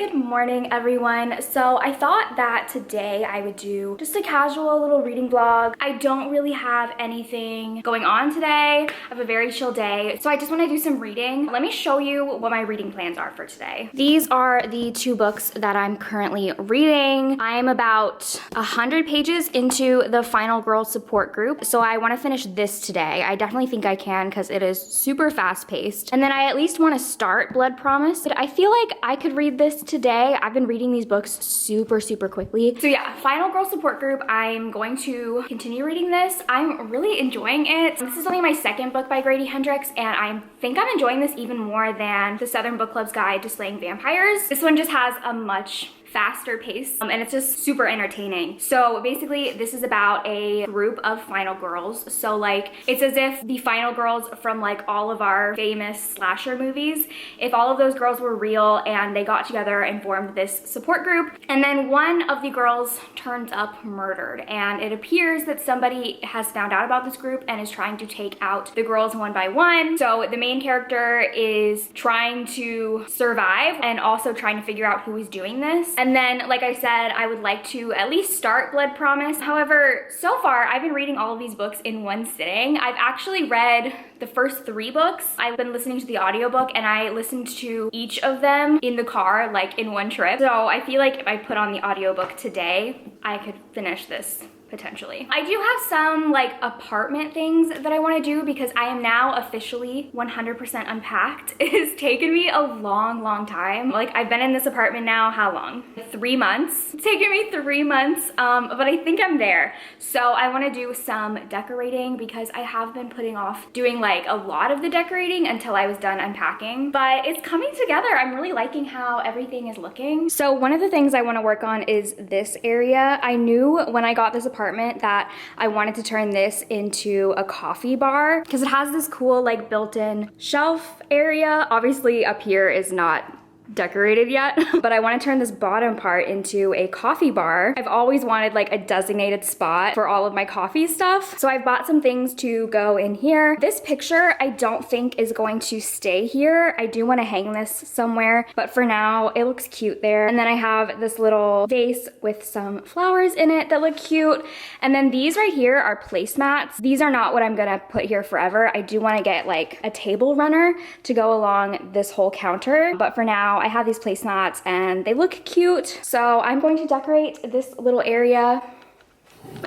Good morning, everyone. So I thought that today I would do just a casual little reading vlog. I don't really have anything going on today. I have a very chill day, so I just want to do some reading. Let me show you what my reading plans are for today. These are the two books that I'm currently reading. I am about 100 pages into the Final Girl support group, so I want to finish this today. I definitely think I can because it is super fast paced. And then I at least want to start Blood Promise. But I feel like I could read this today. I've been reading these books super quickly. So yeah, Final Girl support group. I'm going to continue reading this. I'm really enjoying it. This is only my second book by Grady Hendrix, and I think I'm enjoying this even more than the Southern Book Club's Guide to Slaying Vampires. This one just has a much faster pace, and it's just super entertaining. So basically this is about a group of final girls. So like, it's as if the final girls from like all of our famous slasher movies, if all of those girls were real and they got together and formed this support group, and then one of the girls turns up murdered, and it appears that somebody has found out about this group and is trying to take out the girls one by one. So the main character is trying to survive and also trying to figure out who is doing this. And then, like I said, I would like to at least start Blood Promise. However, so far, I've been reading all of these books in one sitting. I've actually read the first 3 books. I've been listening to the audiobook, and I listened to each of them in the car, like in one trip. So I feel like if I put on the audiobook today, I could finish this potentially. I do have some like apartment things that I want to do because I am now officially 100% unpacked. It has taken me a long time. Like, I've been in this apartment now, how long? 3 months. It's taken me 3 months, but I think I'm there. So I want to do some decorating because I have been putting off doing like a lot of the decorating until I was done unpacking, but it's coming together. I'm really liking how everything is looking. So one of the things I want to work on is this area. I knew when I got this apartment that I wanted to turn this into a coffee bar because it has this cool like built-in shelf area. Obviously up here is not decorated yet, but I want to turn this bottom part into a coffee bar. I've always wanted like a designated spot for all of my coffee stuff, so I've bought some things to go in here. This picture I don't think is going to stay here. I do want to hang this somewhere, but for now it looks cute there. And then I have this little vase with some flowers in it that look cute, and then these right here are placemats. These are not what I'm gonna put here forever. I do want to get like a table runner to go along this whole counter, but for now I have these placemats and they look cute. So I'm going to decorate this little area.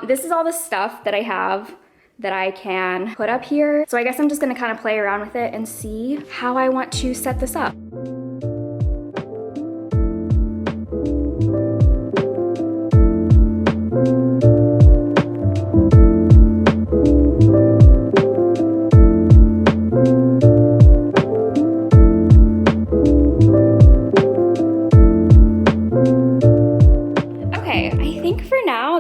This is all the stuff that I have that I can put up here. So I guess I'm just gonna kind of play around with it and see how I want to set this up.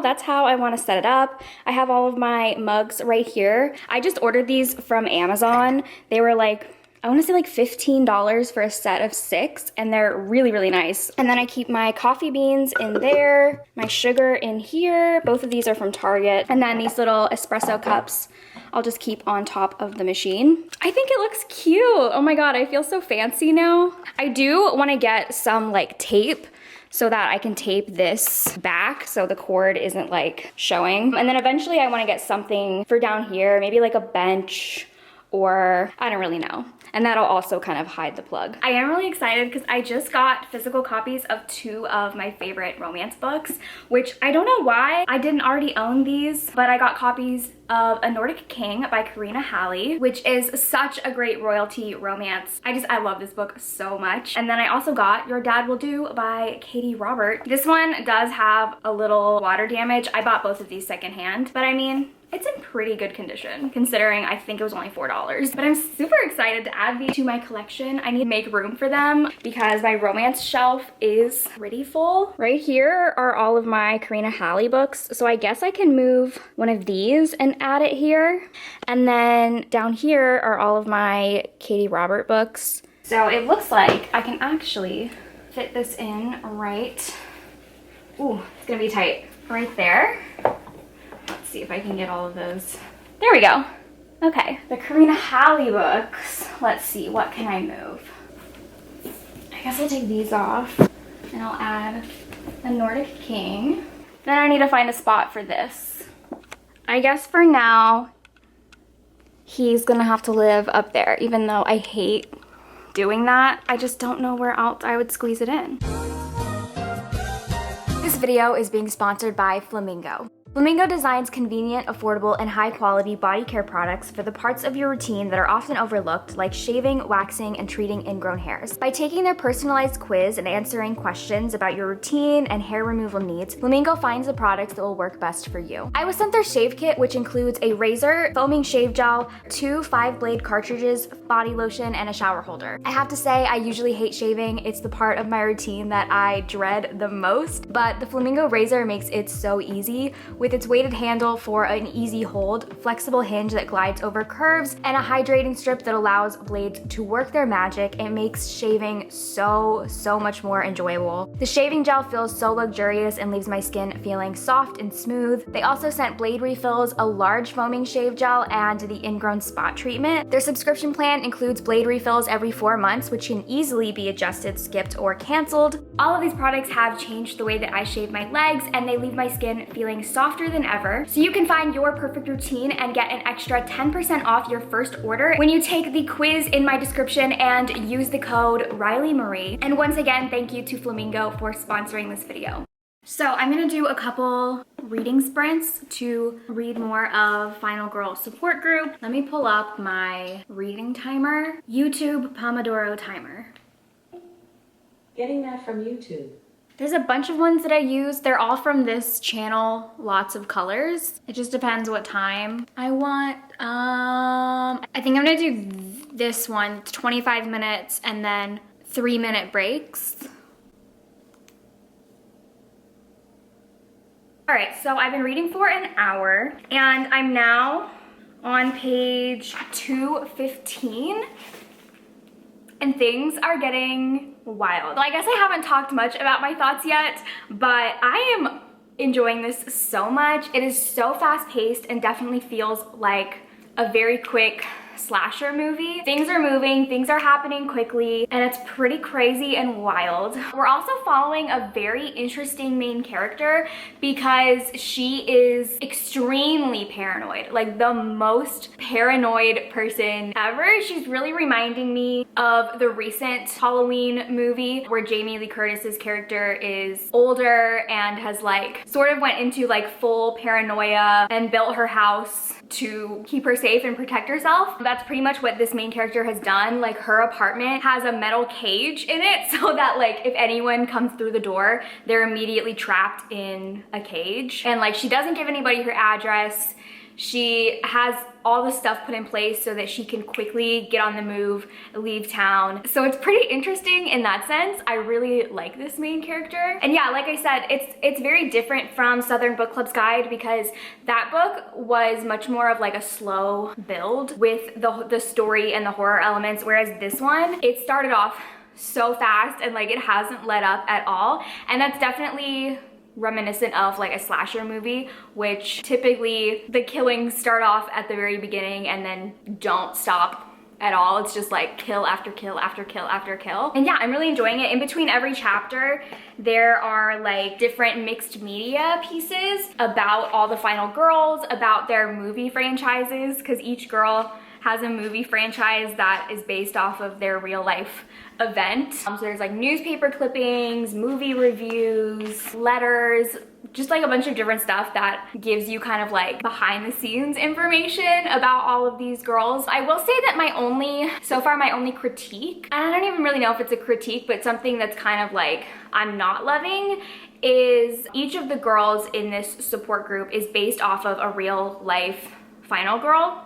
That's how I want to set it up. I have all of my mugs right here. I just ordered these from Amazon. They were like, I want to say like $15 for a set of 6, and they're really nice. And then I keep my coffee beans in there, my sugar in here. Both of these are from Target. And then these little espresso cups I'll just keep on top of the machine. I think it looks cute. Oh my god, I feel so fancy now. I do want to get some like tape so that I can tape this back so the cord isn't like showing. And then eventually I want to get something for down here, maybe like a bench, or I don't really know. And that'll also kind of hide the plug. I am really excited because I just got physical copies of 2 of my favorite romance books, which I don't know why I didn't already own these, but I got copies of A Nordic King by Karina Halley, which is such a great royalty romance. I love this book so much. And then I also got Your Dad Will Do by Katie Robert. This one does have a little water damage. I bought both of these secondhand, but I mean, it's in pretty good condition considering I think it was only $4. But I'm super excited to add these to my collection. I need to make room for them because my romance shelf is pretty full. Right here are all of my Karina Halley books, so I guess I can move one of these and add it here. And then down here are all of my Katie Robert books. So it looks like I can actually fit this in right, ooh, it's gonna be tight, right there. Let's see if I can get all of those. There we go. Okay, the Karina Halley books. Let's see, what can I move? I guess I'll take these off. And I'll add a Nordic King. Then I need to find a spot for this. I guess for now, he's gonna have to live up there, even though I hate doing that. I just don't know where else I would squeeze it in. This video is being sponsored by Flamingo. Flamingo designs convenient, affordable, and high-quality body care products for the parts of your routine that are often overlooked, like shaving, waxing, and treating ingrown hairs. By taking their personalized quiz and answering questions about your routine and hair removal needs, Flamingo finds the products that will work best for you. I was sent their shave kit, which includes a razor, foaming shave gel, 2 5-blade cartridges, body lotion, and a shower holder. I have to say, I usually hate shaving. It's the part of my routine that I dread the most, but the Flamingo razor makes it so easy, with its weighted handle for an easy hold, flexible hinge that glides over curves, and a hydrating strip that allows blades to work their magic. It makes shaving so much more enjoyable. The shaving gel feels so luxurious and leaves my skin feeling soft and smooth. They also sent blade refills, a large foaming shave gel, and the ingrown spot treatment. Their subscription plan includes blade refills every 4 months, which can easily be adjusted, skipped, or canceled. All of these products have changed the way that I shave my legs, and they leave my skin feeling softer than ever. So you can find your perfect routine and get an extra 10% off your first order when you take the quiz in my description and use the code Riley Marie. And once again, thank you to Flamingo for sponsoring this video. So I'm gonna do a couple reading sprints to read more of Final Girl Support Group. Let me pull up my reading timer, YouTube Pomodoro timer. Getting that from YouTube. There's a bunch of ones that I use. They're all from this channel, Lots of Colors. It just depends what time I want. I think I'm gonna do this one, 25 minutes and then 3-minute breaks. All right, so I've been reading for an hour and I'm now on page 215. And things are getting wild. Well, I guess I haven't talked much about my thoughts yet, but I am enjoying this so much. It is so fast-paced and definitely feels like a very quick slasher movie. Things are moving, things are happening quickly, and it's pretty crazy and wild. We're also following a very interesting main character because she is extremely paranoid, like the most paranoid person ever. She's really reminding me of the recent Halloween movie where Jamie Lee Curtis's character is older and has like sort of went into like full paranoia and built her house to keep her safe and protect herself. That's pretty much what this main character has done. Like her apartment has a metal cage in it so that like if anyone comes through the door, they're immediately trapped in a cage. And like she doesn't give anybody her address. She has all the stuff put in place so that she can quickly get on the move, leave town. So it's pretty interesting in that sense. I really like this main character. And yeah, like I said, it's very different from Southern Book Club's Guide because that book was much more of like a slow build with the story and the horror elements, whereas this one, it started off so fast and like it hasn't let up at all. And that's definitely reminiscent of like a slasher movie, which typically the killings start off at the very beginning and then don't stop at all. It's just like kill after kill after kill after kill. And yeah, I'm really enjoying it. In between every chapter, there are like different mixed media pieces about all the final girls, about their movie franchises, because each girl has a movie franchise that is based off of their real life event. So there's like newspaper clippings, movie reviews, letters, just like a bunch of different stuff that gives you kind of like behind the scenes information about all of these girls. I will say that my only critique, and I don't even really know if it's a critique, but something that's kind of like I'm not loving, is each of the girls in this support group is based off of a real life final girl,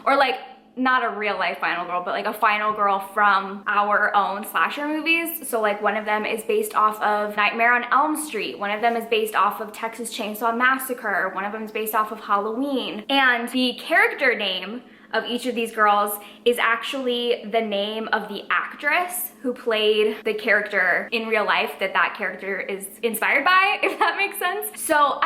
or like not a real life final girl, but like a final girl from our own slasher movies. So like one of them is based off of Nightmare on Elm Street. One of them is based off of Texas Chainsaw Massacre. One of them is based off of Halloween. And the character name of each of these girls is actually the name of the actress who played the character in real life that character is inspired by, if that makes sense. So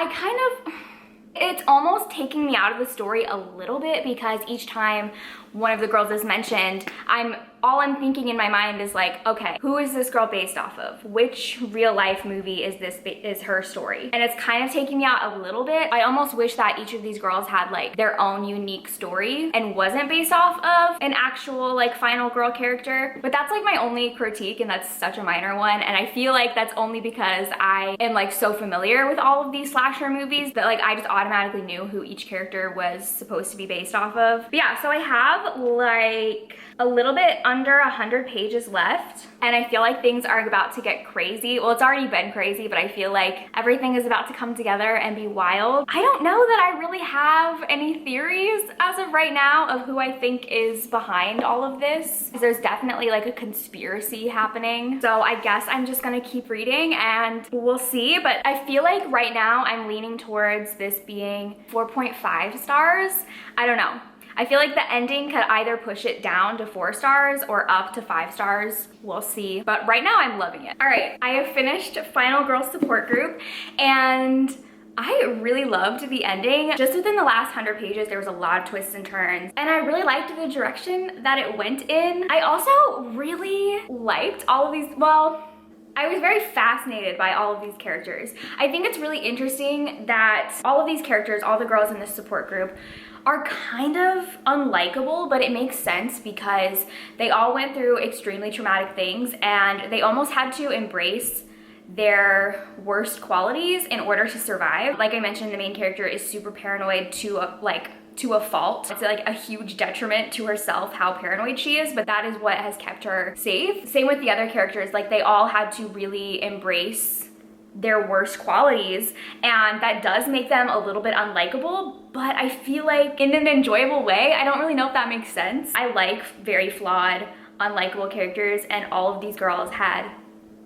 it's almost taking me out of the story a little bit because each time one of the girls is mentioned, I'm all I'm thinking in my mind is like, okay, who is this girl based off of? Which real life movie is her story? And it's kind of taking me out a little bit. I almost wish that each of these girls had like their own unique story and wasn't based off of an actual like final girl character. But that's like my only critique, and that's such a minor one. And I feel like that's only because I am like so familiar with all of these slasher movies that like I just automatically knew who each character was supposed to be based off of. But yeah, so I have like a little bit under 100 pages left, and I feel like things are about to get crazy. Well, it's already been crazy, but I feel like everything is about to come together and be wild. I don't know that I really have any theories as of right now of who I think is behind all of this. There's definitely like a conspiracy happening. So I guess I'm just gonna keep reading and we'll see. But I feel like right now I'm leaning towards this being 4.5 stars. I don't know. I feel like the ending could either push it down to 4 stars or up to 5 stars. We'll see. But right now I'm loving it. All right, I have finished Final Girl Support Group, and I really loved the ending. Just within the last 100 pages, there was a lot of twists and turns, and I really liked the direction that it went in. I also really liked all of these, well, I was very fascinated by all of these characters. I think it's really interesting that all of these characters, all the girls in this support group, are kind of unlikable, but it makes sense because they all went through extremely traumatic things and they almost had to embrace their worst qualities in order to survive. Like I mentioned, the main character is super paranoid to a fault. It's like a huge detriment to herself how paranoid she is, but that is what has kept her safe. Same with the other characters, like they all had to really embrace their worst qualities, and that does make them a little bit unlikable, but I feel like in an enjoyable way. I don't really know if that makes sense. I like very flawed, unlikable characters, and all of these girls had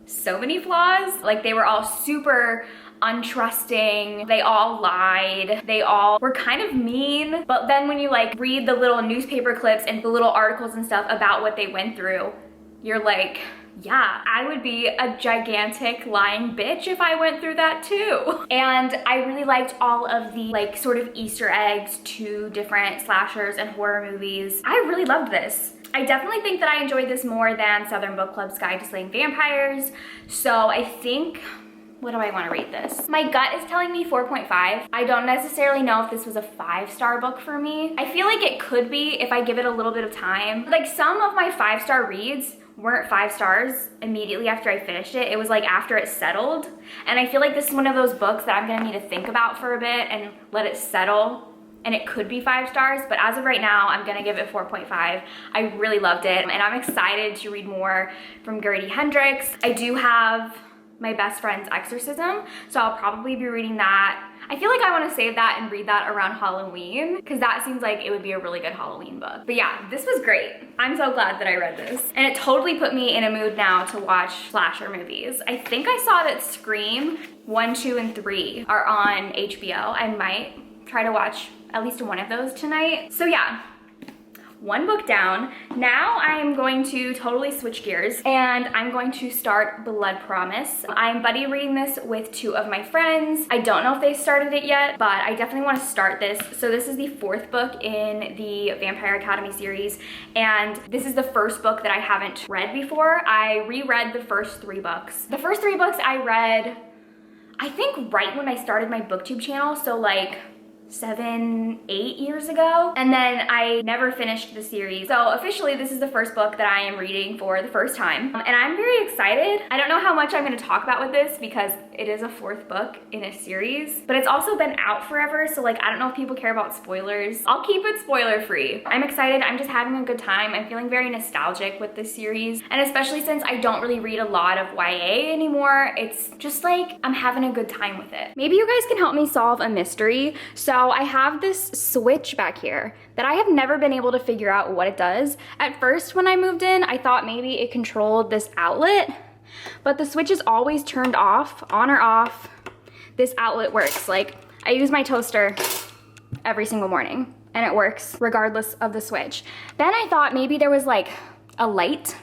so many flaws. Like they were all super untrusting, they all lied, they all were kind of mean, but then when you like read the little newspaper clips and the little articles and stuff about what they went through, you're like, yeah, I would be a gigantic lying bitch if I went through that too. And I really liked all of the like sort of Easter eggs to different slashers and horror movies. I really loved this. I definitely think that I enjoyed this more than Southern Book Club's Guide to Slaying Vampires. So I think, what do I want to rate this? My gut is telling me 4.5. I don't necessarily know if this was a 5-star book for me. I feel like it could be if I give it a little bit of time. Like some of my 5-star reads weren't 5 stars immediately after I finished it. It was like after it settled. And I feel like this is one of those books that I'm gonna need to think about for a bit and let it settle. And it could be 5 stars, but as of right now, I'm gonna give it 4.5. I really loved it, and I'm excited to read more from Gertie Hendricks. I do have My Best Friend's Exorcism, so I'll probably be reading that. I feel like I want to save that and read that around Halloween because that seems like it would be a really good Halloween book. But yeah, this was great. I'm so glad that I read this. And it totally put me in a mood now to watch slasher movies. I think I saw that Scream 1, 2, and 3 are on HBO. I might try to watch at least one of those tonight. So yeah, one book down. Now I am going to totally switch gears and I'm going to start Blood Promise. I'm buddy reading this with 2 of my friends. I don't know if they started it yet, but I definitely want to start this. So this is the 4th book in the Vampire Academy series, and this is the first book that I haven't read before. I reread the first 3 books. The first 3 books I read, I think right when I started my booktube channel, so like 7, 8 years ago, and then I never finished the series. So officially this is the first book that I am reading for the first time, and I'm very excited. I don't know how much I'm going to talk about with this because it is a 4th book in a series, but it's also been out forever, so like I don't know if people care about spoilers. I'll keep it spoiler free. I'm excited. I'm just having a good time. I'm feeling very nostalgic with this series, and especially since I don't really read a lot of YA anymore, it's just like I'm having a good time with it. Maybe you guys can help me solve a mystery. So I have this switch back here that I have never been able to figure out what it does. At first when I moved in, I thought maybe it controlled this outlet, but the switch is always turned off, on or off. This outlet works. Like I use my toaster every single morning and it works regardless of the switch. Then I thought maybe there was like a light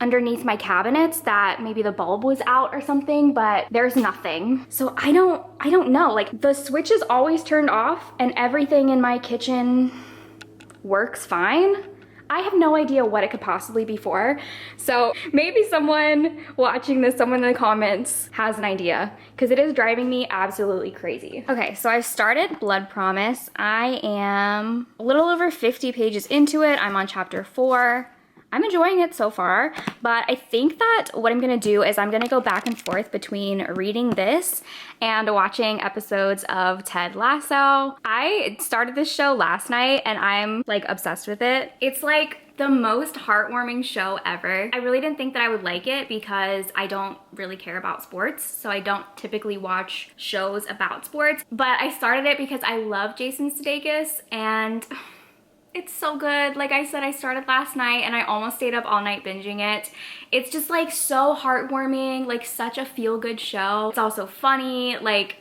underneath my cabinets that maybe the bulb was out or something, but there's nothing. So I don't know. Like the switch is always turned off and everything in my kitchen works fine. I have no idea what it could possibly be for. So maybe someone watching this, someone in the comments has an idea, because it is driving me absolutely crazy. Okay, so I've started Blood Promise. I am a little over 50 pages into it. I'm on chapter 4. I'm enjoying it so far, but I think that what I'm gonna do is I'm gonna go back and forth between reading this and watching episodes of Ted Lasso. I started this show last night and I'm like obsessed with it. It's like the most heartwarming show ever. I really didn't think that I would like it because I don't really care about sports, so I don't typically watch shows about sports, but I started it because I love Jason Sudeikis and it's so good. Like I said, I started last night and I almost stayed up all night binging it. It's just like so heartwarming, like such a feel-good show. It's also funny, like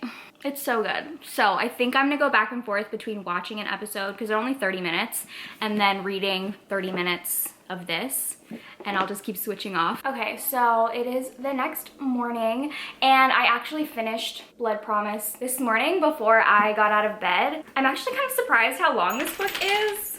it's so good. So I think I'm gonna go back and forth between watching an episode, because they're only 30 minutes, and then reading 30 minutes of this, and I'll just keep switching off. Okay, so it is the next morning, and I actually finished Blood Promise this morning before I got out of bed. I'm actually kind of surprised how long this book is.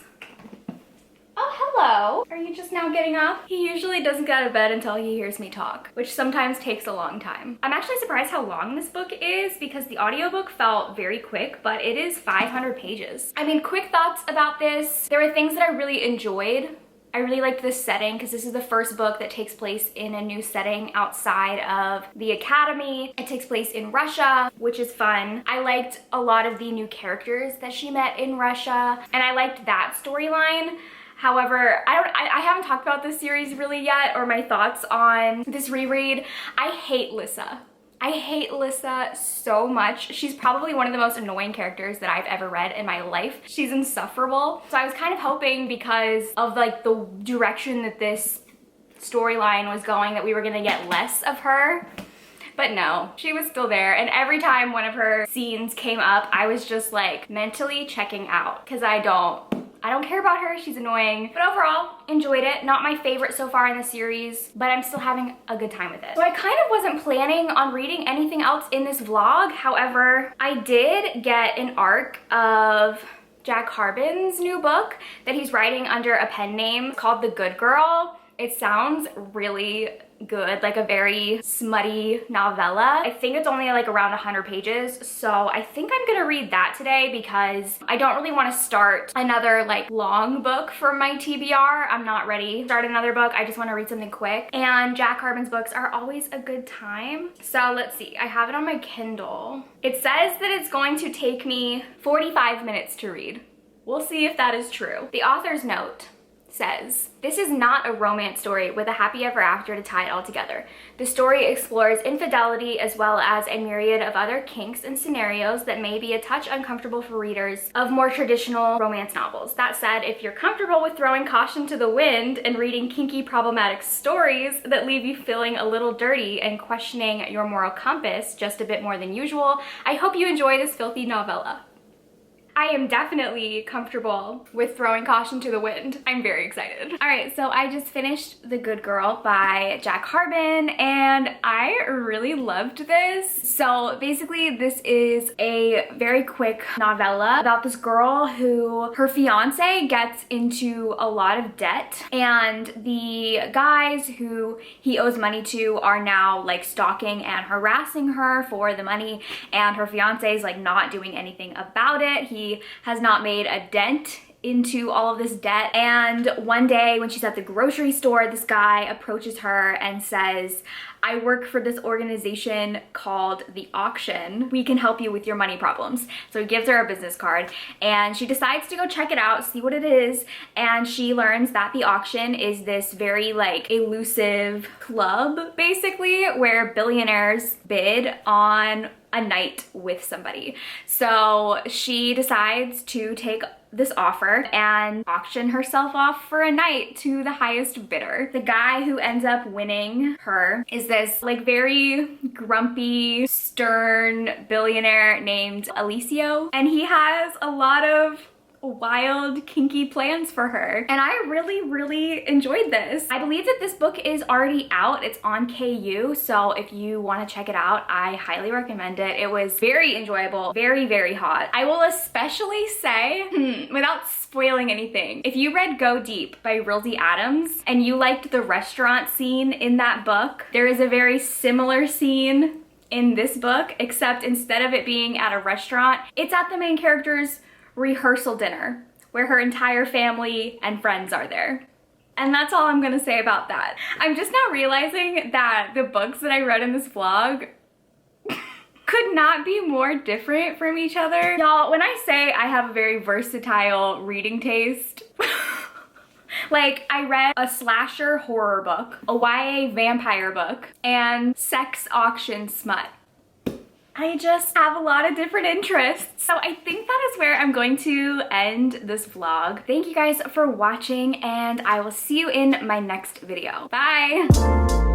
Oh, hello. Are you just now getting up? He usually doesn't get out of bed until he hears me talk, which sometimes takes a long time. I'm actually surprised how long this book is, because the audiobook felt very quick, but it is 500 pages. I mean, quick thoughts about this. There were things that I really enjoyed. I really liked this setting because this is the first book that takes place in a new setting outside of the academy. It takes place in Russia, which is fun. I liked a lot of the new characters that she met in Russia, and I liked that storyline. However, I haven't talked about this series really yet, or my thoughts on this reread. I hate Lissa. I hate Lissa so much. She's probably one of the most annoying characters that I've ever read in my life. She's insufferable. So I was kind of hoping, because of like the direction that this storyline was going, that we were gonna get less of her. But no, she was still there. And every time one of her scenes came up, I was just like mentally checking out, because I don't care about her. She's annoying. But overall, enjoyed it. Not my favorite so far in the series, but I'm still having a good time with it. So I kind of wasn't planning on reading anything else in this vlog. However, I did get an arc of Jack Harbin's new book that he's writing under a pen name called The Good Girl. It sounds really good, like a very smutty novella. I think it's only like around 100 pages, so I think I'm gonna read that today, because I don't really want to start another like long book for my TBR. I'm not ready to start another book. I just want to read something quick, and Jack Harbin's books are always a good time. So let's see, I have it on my Kindle. It says that it's going to take me 45 minutes to read. We'll see if that is true. The author's note says, "This is not a romance story with a happy ever after to tie it all together. The story explores infidelity as well as a myriad of other kinks and scenarios that may be a touch uncomfortable for readers of more traditional romance novels. That said, if you're comfortable with throwing caution to the wind and reading kinky, problematic stories that leave you feeling a little dirty and questioning your moral compass just a bit more than usual, I hope you enjoy this filthy novella." I am definitely comfortable with throwing caution to the wind. I'm very excited. All right, so I just finished The Good Girl by Jack Harbin, and I really loved this. So basically, this is a very quick novella about this girl who her fiance gets into a lot of debt, and the guys who he owes money to are now like stalking and harassing her for the money, and her fiance is like not doing anything about it. He has not made a dent into all of this debt, and one day when she's at the grocery store, this guy approaches her and says, "I work for this organization called The Auction. We can help you with your money problems." So he gives her a business card, and she decides to go check it out, see what it is, and she learns that The Auction is this very like elusive club, basically, where billionaires bid on a night with somebody. So she decides to take this offer and auction herself off for a night to the highest bidder. The guy who ends up winning her is this like very grumpy, stern billionaire named Alicio, and he has a lot of wild, kinky plans for her. And I really enjoyed this. I believe that this book is already out. It's on KU, so if you want to check it out, I highly recommend it. It was very enjoyable, very hot. I will especially say, without spoiling anything, if you read Go Deep by Rildy Adams and you liked the restaurant scene in that book, there is a very similar scene in this book, except instead of it being at a restaurant, it's at the main character's rehearsal dinner where her entire family and friends are there. And that's all I'm gonna say about that. I'm just now realizing that the books that I read in this vlog could not be more different from each other. Y'all, when I say I have a very versatile reading taste, like I read a slasher horror book, a YA vampire book, and sex auction smut. I just have a lot of different interests. So I think that is where I'm going to end this vlog. Thank you guys for watching, and I will see you in my next video. Bye!